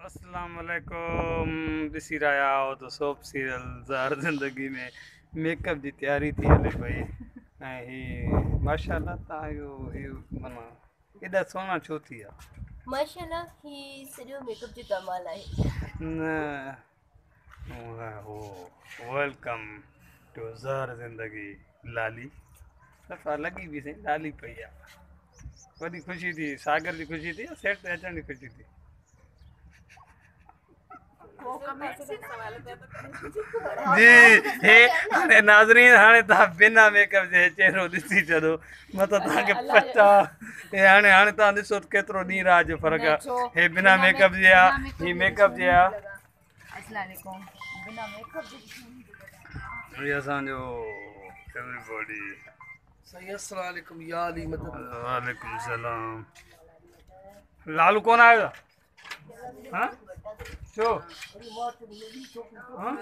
अस्सलाम वालेकुम। ॾिसी रहिया आहियो त सोप सीरियल ज़ार ज़िंदगी में मेकअप जी तयारी थी हले पई ऐं ही माशाल्लाह तव्हां इहो माना एॾा सुहिणा छो थी विया? माशाल्लाह ही सॼो मेकअप जो कमाल आहे। न हो वेलकम टू ज़ार ज़िंदगी लाली सफ़ा लॻी बि सही लाली पई आहे। वॾी ख़ुशी थी सागर जी ख़ुशी थी सेट ते अचण जी ख़ुशी थी। जी हे हाणे नाज़रीन हाणे तव्हां बिना मेकअप जे चेहरो ॾिसी छॾो मतिलबु तव्हांखे पचा हे हाणे हाणे तव्हां ॾिसो केतिरो ॾींहुं राति जो फ़र्क़ु आहे। हे बिना मेकअप जे आहे ही मेकअप जे आहे। ये असांजो एवरीबॉडी सही अस्सलाम वालेकुम या अली मदद वालेकुम सलाम। लालू कौन आएगा? हाँ छो हाँ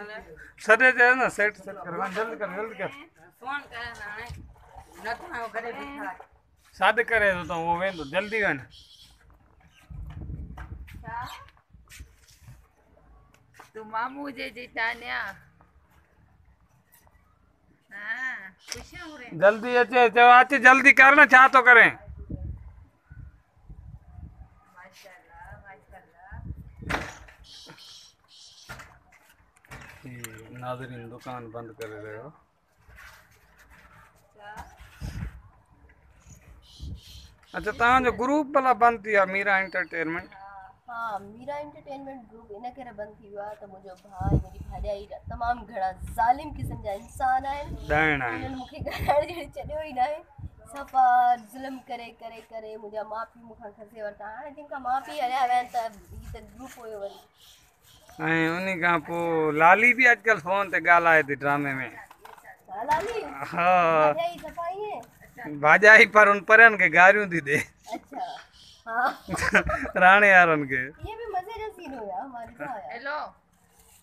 सॾे ते न सेट सेट कर जल्दी कर फोन करना है न तो मैं करे बिठा साॾ करे थो त उहो वेंदो जल्दी वञ। तू मामू जे जितान्या हां खुश हो रे जल्दी अचे चओ अच जल्दी कर न छा थो करें? माशाल्लाह माशाल्लाह। नाज़रीन दुकान बंद करे रहियो। अच्छा तव्हांजो ग्रुप भला बंदि थी वियो आहे मीरा एंटरटेनमेंट? हाँ मीरा एंटरटेनमेंट ग्रुप इन करे बंदि थी वियो आहे त मुंहिंजो भाउ ऐं मुंहिंजी भाॼाई तमामु घणा ज़ालिम क़िस्म जा इंसान आहिनि। ॾाइण आहिनि उन्हनि मूंखे ॻाल्हाइण जहिड़ी छॾियो ई न आहे। सफ़ा ज़ुल्म करे करे करे मुंहिंजा माउ पीउ मूंखां खसे वरिता। हाणे जिन खां माउ पीउ हलिया विया आहिनि त हीअ त ग्रुप हुयो वरी। ऐं उन खां पोइ लाली बि अॼुकल्ह फ़ोन ते ॻाल्हाए थी ड्रामे में। लाली हा भाॼाई सफ़ाई है। भाॼाई पर उन परियनि खे गारियूं थी ॾे अच्छा हाँ राणे वारनि खे। ये भी मज़े जो सीन हुया हमारे साथ। हेलो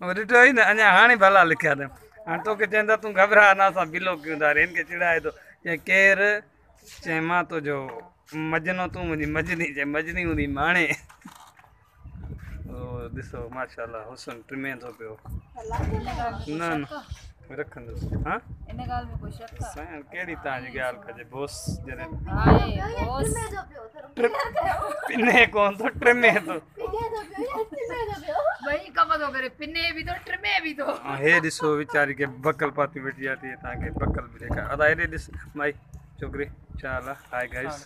उहो ॾिठो ई न अञा हाणे भला लिखिया अथई। हाणे तोखे चवंदा तूं घबरा न असां बिलो कयूं था हिन खे चिड़ाए थो चई केरु चई मां तुंहिंजो मजनो तूं मुंहिंजी मजनी चई मजनी हूंदी माणे। ॾिसो माशाल्लाह हुसन टिमे थो पियो। न न रखंदुसि हा इन ॻाल्हि में कोई शक आहे? साईं कहिड़ी तव्हांजी ॻाल्हि कजे बोस जॾहिं हाय बोस पिने कोन थो टिमे थो। वही कम तो करे पिने भी तो ट्रिमे भी तो। हे ॾिसो वीचारी खे बकल पाती वेठी आहे थी तव्हांखे बकल बि ॾेखार अदा हेॾे ॾिस माई छोकिरी छा हाल आहे? हाय गाइस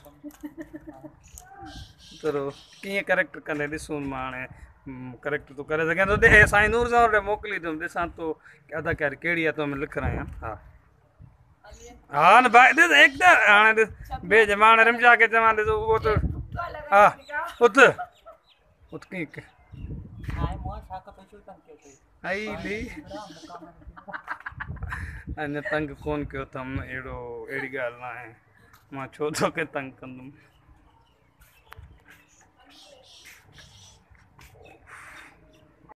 तरो कीअं करेक्टर कंदे ॾिसूं मां हाणे करेक्टर तूं करे सघें थो ॾे साईं नूर सां वटि मोकिली अथमि ॾिसां थो अदाकारी कहिड़ी आहे तो में लिख रहा आहियां। हा हाँ न भाई ॾिस एकदम हाणे ॾिस भेज मां हाणे रिमजा खे चवां ॾिस उहो त हा उथ उथ कीअं आई ली अञा तंग कोन कयो अथमि अहिड़ी ॻाल्हि न आहे मां छो तोखे तंग कंदुमि।